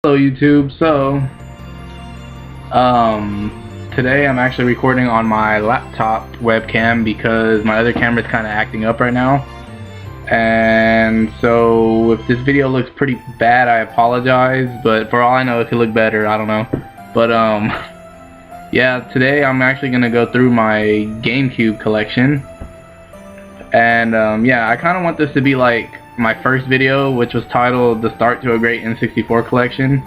Hello YouTube. Today I'm actually recording on my laptop webcam because my other camera is kind of acting up right now, and so if this video looks pretty bad, I apologize, but for all I know it could look better, I don't know. But yeah, today I'm actually gonna go through my Gamecube collection, and yeah, I kind of want this to be like my first video, which was titled The Start to a Great N64 Collection,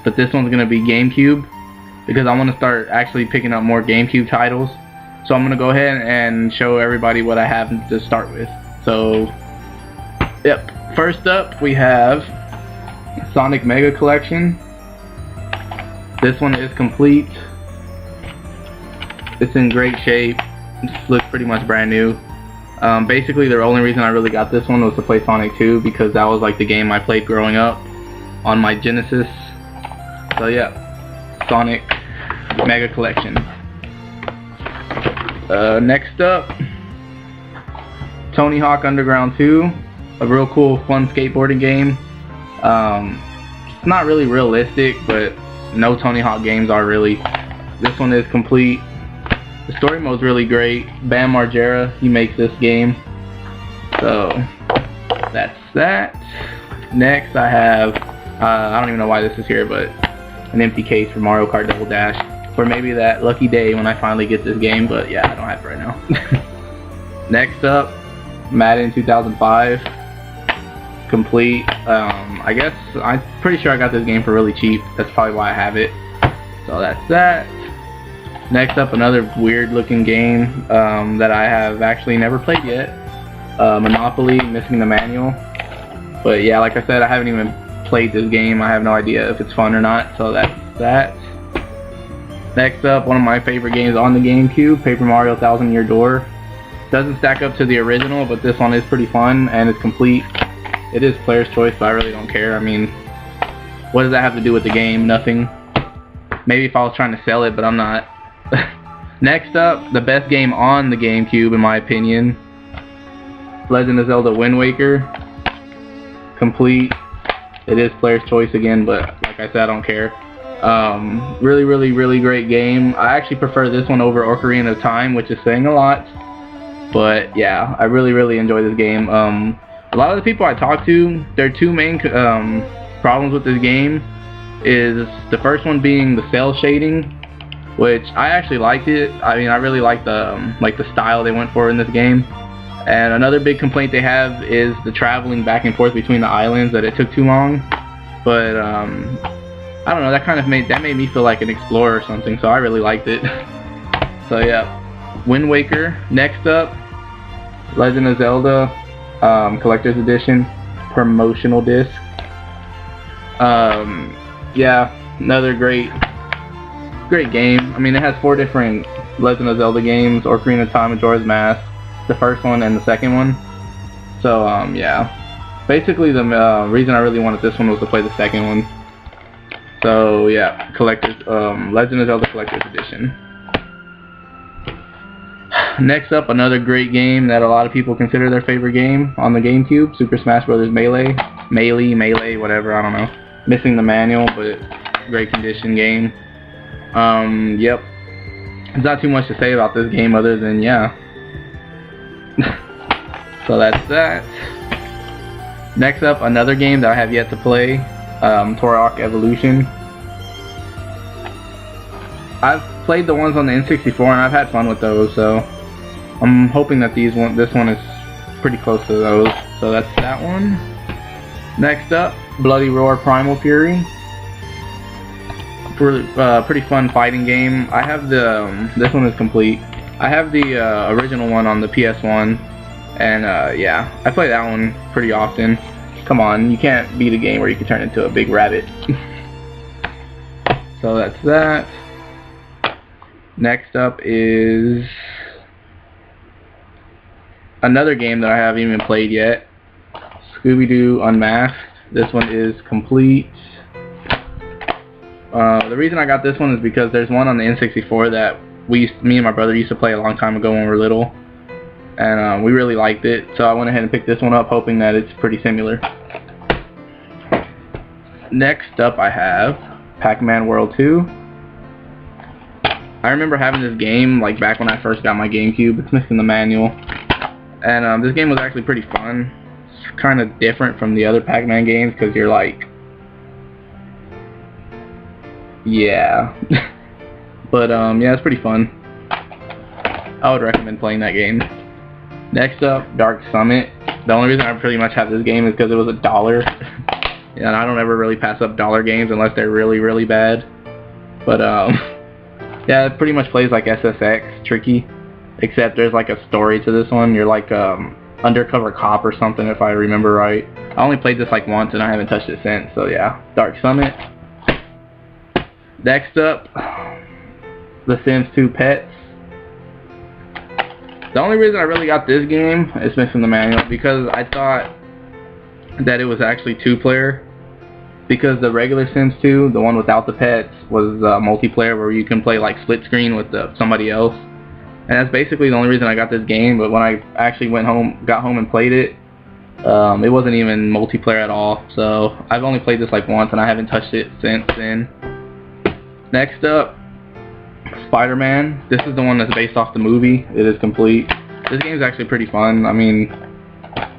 but this one's gonna be GameCube because I want to start actually picking up more GameCube titles. So I'm gonna go ahead and show everybody what I have to start with. So yep, first up we have Sonic Mega Collection. This one is complete. It's in great shape. It looks pretty much brand new. Basically the only reason I really got this one was to play Sonic 2 because that was like the game I played growing up on my Genesis. So yeah, Sonic Mega Collection. Next up, Tony Hawk Underground 2, a real cool fun skateboarding game. It's not really realistic, but no Tony Hawk games are really. This one is complete. The story mode's really great. Bam Margera, he makes this game. So that's that. Next I have, I don't even know why this is here, but an empty case for Mario Kart Double Dash. For maybe that lucky day when I finally get this game, but yeah, I don't have it right now. Next up, Madden 2005. Complete. I guess, I'm pretty sure I got this game for really cheap. That's probably why I have it. So that's that. Next up, another weird looking game that I have actually never played yet. Monopoly, missing the manual. But yeah, like I said, I haven't even played this game. I have no idea if it's fun or not, so that's that. Next up, one of my favorite games on the GameCube, Paper Mario Thousand Year Door. Doesn't stack up to the original, but this one is pretty fun and it's complete. It is player's choice, but I really don't care. I mean, what does that have to do with the game? Nothing. Maybe if I was trying to sell it, but I'm not. Next up, the best game on the GameCube in my opinion, Legend of Zelda Wind Waker. Complete. It is player's choice again, but like I said, I don't care. Really great game. I actually prefer this one over Ocarina of Time, which is saying a lot, but yeah, I really enjoy this game. A lot of the people I talk to, their two main problems with this game is the first one being the cell shading, which I actually liked it. I mean, I really like the style they went for in this game. And another big complaint they have is the traveling back and forth between the islands, that it took too long. But I don't know, that kind of made me feel like an explorer or something, so I really liked it. So yeah, Wind Waker. Next up, Legend of Zelda Collector's Edition promotional disc. Yeah, another great game. I mean, it has 4 different Legend of Zelda games: Ocarina of Time, Majora's Mask, the first one and the second one. So yeah, basically the reason I really wanted this one was to play the second one. So yeah, Legend of Zelda Collector's Edition. Next up, another great game that a lot of people consider their favorite game on the GameCube, Super Smash Bros. Melee, whatever, I don't know. Missing the manual, but great condition game. Yep. There's not too much to say about this game other than yeah. So that's that. Next up, another game that I have yet to play, Turok Evolution. I've played the ones on the N64 and I've had fun with those, so I'm hoping that this one is pretty close to those. So that's that one. Next up, Bloody Roar Primal Fury. Pretty fun fighting game. I have this one is complete. I have the original one on the PS1, and yeah, I play that one pretty often. Come on, you can't beat a game where you can turn into a big rabbit. So that's that. Next up is another game that I haven't even played yet, Scooby-Doo Unmasked. This one is complete. The reason I got this one is because there's one on the N64 that me and my brother used to play a long time ago when we were little, and we really liked it, so I went ahead and picked this one up hoping that it's pretty similar. Next up I have Pac-Man World 2. I remember having this game like back when I first got my GameCube. It's missing the manual. And this game was actually pretty fun. It's kind of different from the other Pac-Man games because you're like... yeah. But yeah, it's pretty fun. I would recommend playing that game. Next up, Dark Summit. The only reason I pretty much have this game is because it was $1. And I don't ever really pass up dollar games unless they're really, really bad. But yeah, it pretty much plays like SSX, Tricky. Except there's like a story to this one. You're like undercover cop or something if I remember right. I only played this like once and I haven't touched it since. So yeah, Dark Summit. Next up, The Sims 2 Pets. The only reason I really got this game is missing the manual because I thought that it was actually 2-player, because the regular Sims 2, the one without the pets, was multiplayer where you can play like split screen with somebody else, and that's basically the only reason I got this game. But when I actually got home and played it, it wasn't even multiplayer at all. So I've only played this like once and I haven't touched it since then. Next up, Spider-Man. This is the one that's based off the movie. It is complete. This game is actually pretty fun. I mean,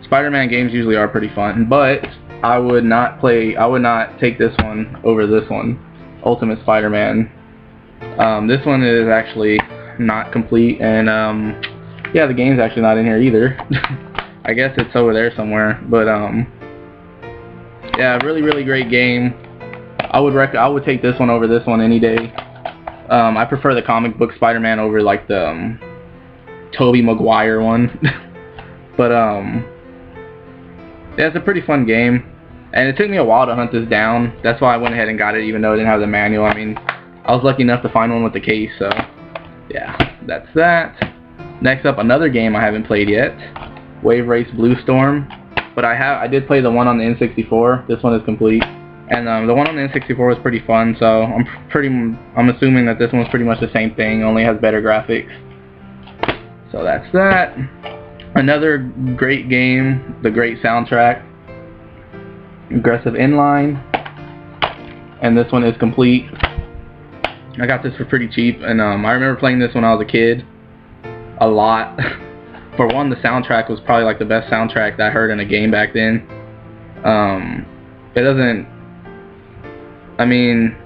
Spider-Man games usually are pretty fun, but I would not take this one over this one, Ultimate Spider-Man. This one is actually not complete, and yeah, the game's actually not in here either. I guess it's over there somewhere, but yeah, really, really great game. I would take this one over this one any day. I prefer the comic book Spider-Man over like the Tobey Maguire one. But yeah, it's a pretty fun game, and it took me a while to hunt this down. That's why I went ahead and got it, even though it didn't have the manual. I mean, I was lucky enough to find one with the case, so yeah, that's that. Next up, another game I haven't played yet, Wave Race Blue Storm. But I did play the one on the N64. This one is complete, and the one on the N64 was pretty fun. So I'm assuming that this one's pretty much the same thing, only has better graphics. So that's that. Another great game, the great soundtrack, Aggressive Inline, and this one is complete. I got this for pretty cheap, and I remember playing this when I was a kid a lot. For one, the soundtrack was probably like the best soundtrack that I heard in a game back then. It doesn't, I mean,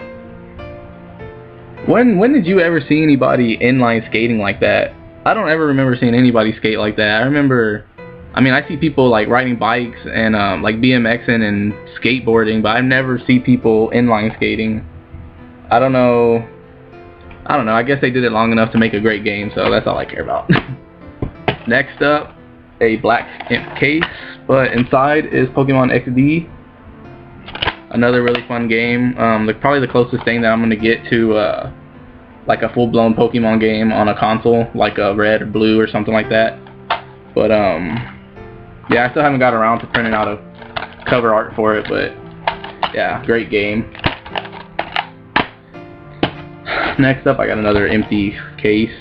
when did you ever see anybody inline skating like that? I don't ever remember seeing anybody skate like that. I mean, I see people like riding bikes and like BMXing and skateboarding, but I never see people inline skating. I don't know. I guess they did it long enough to make a great game, so that's all I care about. Next up, a black imp case, but inside is Pokemon XD. Another really fun game. Probably the closest thing that I'm gonna get to like a full-blown Pokemon game on a console, like a red or blue or something like that. But yeah, I still haven't got around to printing out a cover art for it, but yeah, great game. Next up, I got another empty case,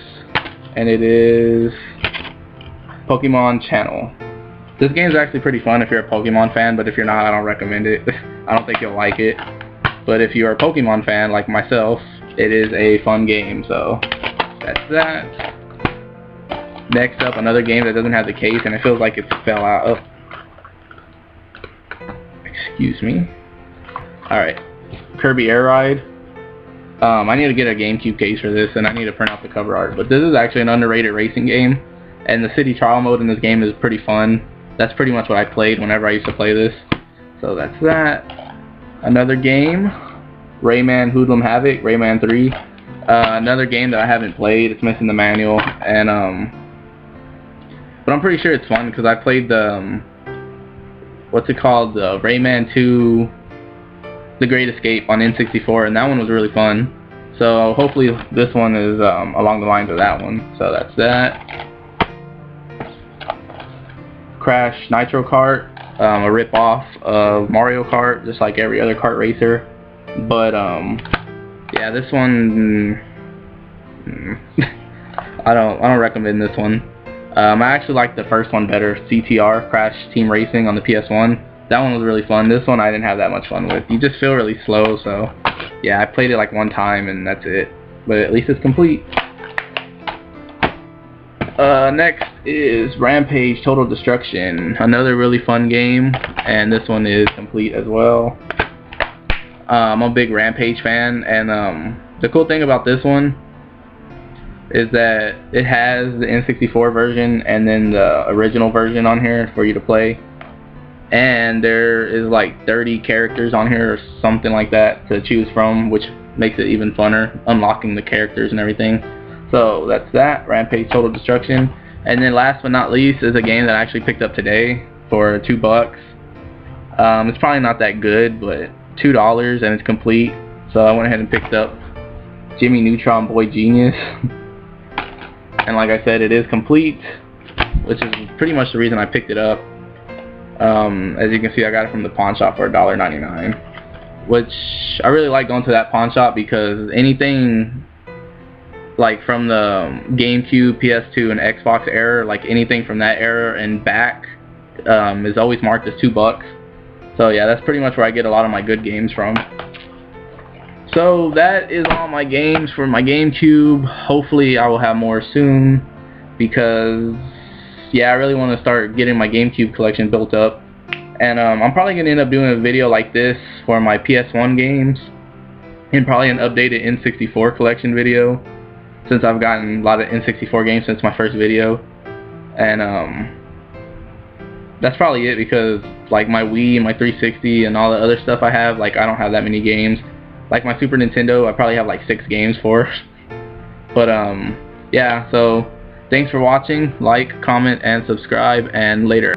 and it is Pokemon Channel. This game is actually pretty fun if you're a Pokemon fan, but if you're not, I don't recommend it. I don't think you'll like it. But if you're a Pokemon fan like myself, it is a fun game, so that's that. Next up, another game that doesn't have the case, and it feels like it fell out. Oh. Excuse me. Alright. Kirby Air Ride. I need to get a GameCube case for this, and I need to print out the cover art. But this is actually an underrated racing game, and the city trial mode in this game is pretty fun. That's pretty much what I played whenever I used to play this. So that's that. Another game, Rayman Hoodlum Havoc, Rayman 3. Another game that I haven't played. It's missing the manual, and but I'm pretty sure it's fun because I played the what's it called, the Rayman 2, The Great Escape on N64, and that one was really fun. So hopefully this one is along the lines of that one. So that's that. Crash Nitro Kart, a rip-off of Mario Kart, just like every other kart racer. But yeah, this one I don't recommend this one. I actually like the first one better, CTR, Crash Team Racing on the PS1. that one was really fun. This one I didn't have that much fun with. You just feel really slow, so yeah, I played it like one time and that's it. But at least it's complete. Next is Rampage Total Destruction. Another really fun game, and this one is complete as well. I'm a big Rampage fan, and the cool thing about this one is that it has the N64 version and then the original version on here for you to play. And there is like 30 characters on here or something like that to choose from, which makes it even funner, unlocking the characters and everything. So that's that, Rampage Total Destruction. And then last but not least is a game that I actually picked up today for $2. It's probably not that good, but $2 and it's complete. So I went ahead and picked up Jimmy Neutron Boy Genius. And like I said, it is complete, which is pretty much the reason I picked it up. As you can see, I got it from the pawn shop for $1.99, which I really like going to that pawn shop because anything like from the GameCube, PS2, and Xbox era, like anything from that era and back, is always marked as $2. So yeah, that's pretty much where I get a lot of my good games from. So that is all my games for my GameCube. Hopefully I will have more soon, because yeah, I really want to start getting my GameCube collection built up. And I'm probably going to end up doing a video like this for my PS1 games, and probably an updated N64 collection video, since I've gotten a lot of N64 games since my first video. And that's probably it, because like my Wii and my 360 and all the other stuff I have, like I don't have that many games. Like my Super Nintendo, I probably have like 6 games for. But yeah, so thanks for watching. Like, comment, and subscribe, and later.